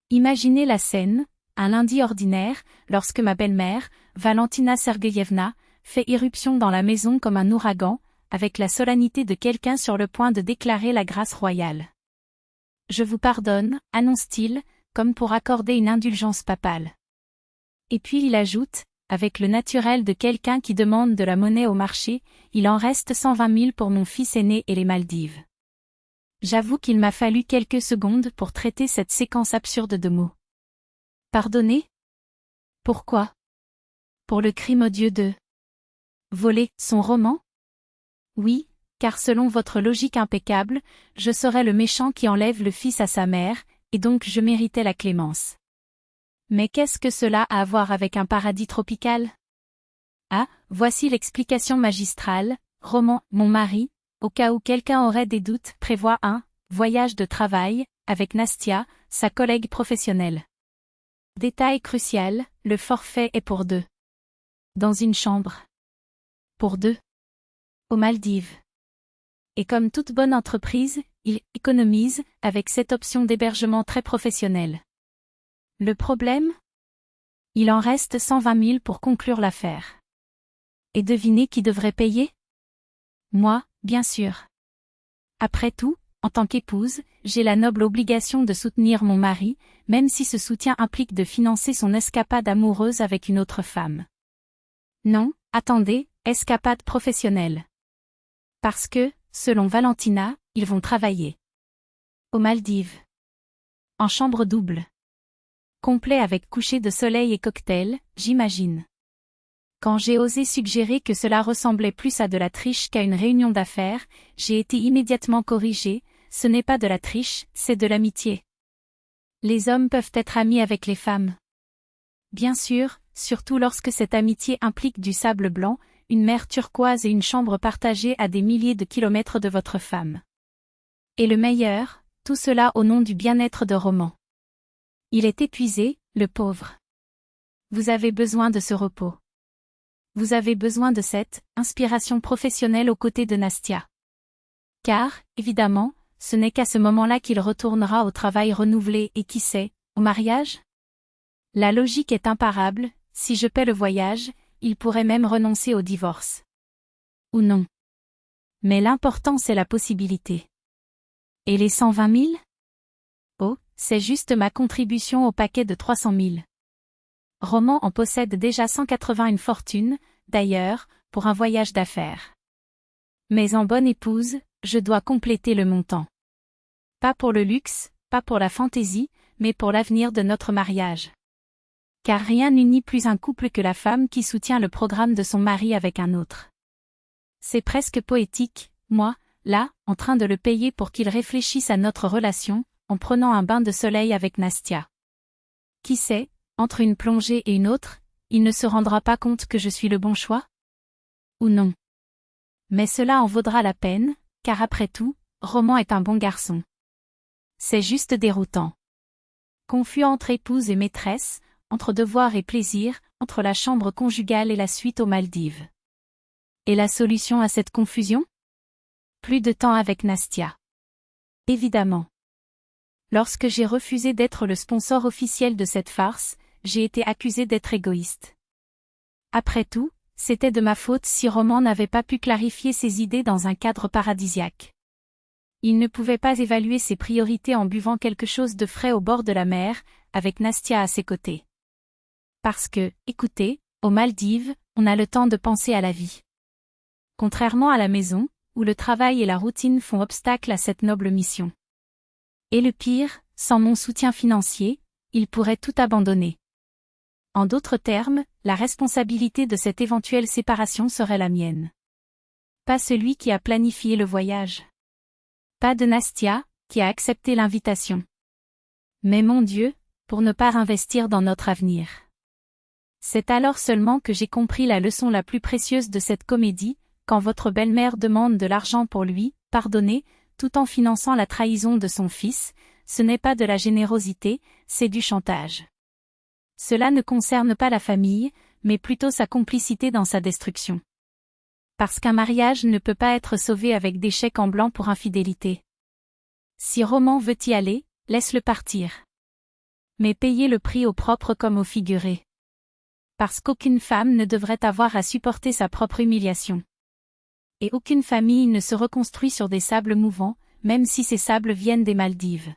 Imaginez la scène, un lundi ordinaire, lorsque ma belle-mère, Valentina Sergueyevna, fait irruption dans la maison comme un ouragan, avec la solennité de quelqu'un sur le point de déclarer la grâce royale. Je vous pardonne, annonce-t-il, comme pour accorder une indulgence papale. Et puis il ajoute, avec le naturel de quelqu'un qui demande de la monnaie au marché, il en reste 120 000 pour mon fils aîné et les Maldives. J'avoue qu'il m'a fallu quelques secondes pour traiter cette séquence absurde de mots. Pardonner? Pourquoi? Pour le crime odieux de voler son roman? Oui, car selon votre logique impeccable, je serais le méchant qui enlève le fils à sa mère, et donc je méritais la clémence. Mais qu'est-ce que cela a à voir avec un paradis tropical? Ah, voici l'explication magistrale. Roman, mon mari, au cas où quelqu'un aurait des doutes, prévoit un voyage de travail avec Nastia, sa collègue professionnelle. Détail crucial, le forfait est pour deux. Dans une chambre. Pour deux. Aux Maldives. Et comme toute bonne entreprise, il économise avec cette option d'hébergement très professionnelle. Le problème? Il en reste 120 000 pour conclure l'affaire. Et devinez qui devrait payer? Moi, bien sûr. Après tout, en tant qu'épouse, j'ai la noble obligation de soutenir mon mari, même si ce soutien implique de financer son escapade amoureuse avec une autre femme. Non, attendez, escapade professionnelle. Parce que, selon Valentina, ils vont travailler. Aux Maldives. En chambre double. Complet avec coucher de soleil et cocktail, j'imagine. Quand j'ai osé suggérer que cela ressemblait plus à de la triche qu'à une réunion d'affaires, j'ai été immédiatement corrigée, ce n'est pas de la triche, c'est de l'amitié. Les hommes peuvent être amis avec les femmes. Bien sûr, surtout lorsque cette amitié implique du sable blanc, une mer turquoise et une chambre partagée à des milliers de kilomètres de votre femme. Et le meilleur, tout cela au nom du bien-être de Roman. Il est épuisé, le pauvre. Vous avez besoin de ce repos. Vous avez besoin de cette inspiration professionnelle aux côtés de Nastia. Car, évidemment, ce n'est qu'à ce moment-là qu'il retournera au travail renouvelé et qui sait, au mariage? La logique est imparable, si je paie le voyage, il pourrait même renoncer au divorce. Ou non. Mais l'important c'est la possibilité. Et les 120 000? Oh, c'est juste ma contribution au paquet de 300 000. Roman en possède déjà 180 une fortune, d'ailleurs, pour un voyage d'affaires. Mais en bonne épouse, je dois compléter le montant. Pas pour le luxe, pas pour la fantaisie, mais pour l'avenir de notre mariage. Car rien n'unit plus un couple que la femme qui soutient le programme de son mari avec un autre. C'est presque poétique, moi, là, en train de le payer pour qu'il réfléchisse à notre relation, en prenant un bain de soleil avec Nastia. Qui sait, entre une plongée et une autre, il ne se rendra pas compte que je suis le bon choix? Ou non? Mais cela en vaudra la peine, car après tout, Roman est un bon garçon. C'est juste déroutant. Confus entre épouse et maîtresse, entre devoir et plaisir, entre la chambre conjugale et la suite aux Maldives. Et la solution à cette confusion? Plus de temps avec Nastia. Évidemment. Lorsque j'ai refusé d'être le sponsor officiel de cette farce, j'ai été accusé d'être égoïste. Après tout, c'était de ma faute si Roman n'avait pas pu clarifier ses idées dans un cadre paradisiaque. Il ne pouvait pas évaluer ses priorités en buvant quelque chose de frais au bord de la mer, avec Nastia à ses côtés. Parce que, écoutez, aux Maldives, on a le temps de penser à la vie. Contrairement à la maison, où le travail et la routine font obstacle à cette noble mission. Et le pire, sans mon soutien financier, il pourrait tout abandonner. En d'autres termes, la responsabilité de cette éventuelle séparation serait la mienne. Pas celui qui a planifié le voyage. Pas de Nastia, qui a accepté l'invitation. Mais mon Dieu, pour ne pas investir dans notre avenir. C'est alors seulement que j'ai compris la leçon la plus précieuse de cette comédie, quand votre belle-mère demande de l'argent pour lui, pardonner, tout en finançant la trahison de son fils, ce n'est pas de la générosité, c'est du chantage. Cela ne concerne pas la famille, mais plutôt sa complicité dans sa destruction. Parce qu'un mariage ne peut pas être sauvé avec des chèques en blanc pour infidélité. Si Roman veut y aller, laisse-le partir. Mais payer le prix au propre comme au figuré. Parce qu'aucune femme ne devrait avoir à supporter sa propre humiliation. Et aucune famille ne se reconstruit sur des sables mouvants, même si ces sables viennent des Maldives.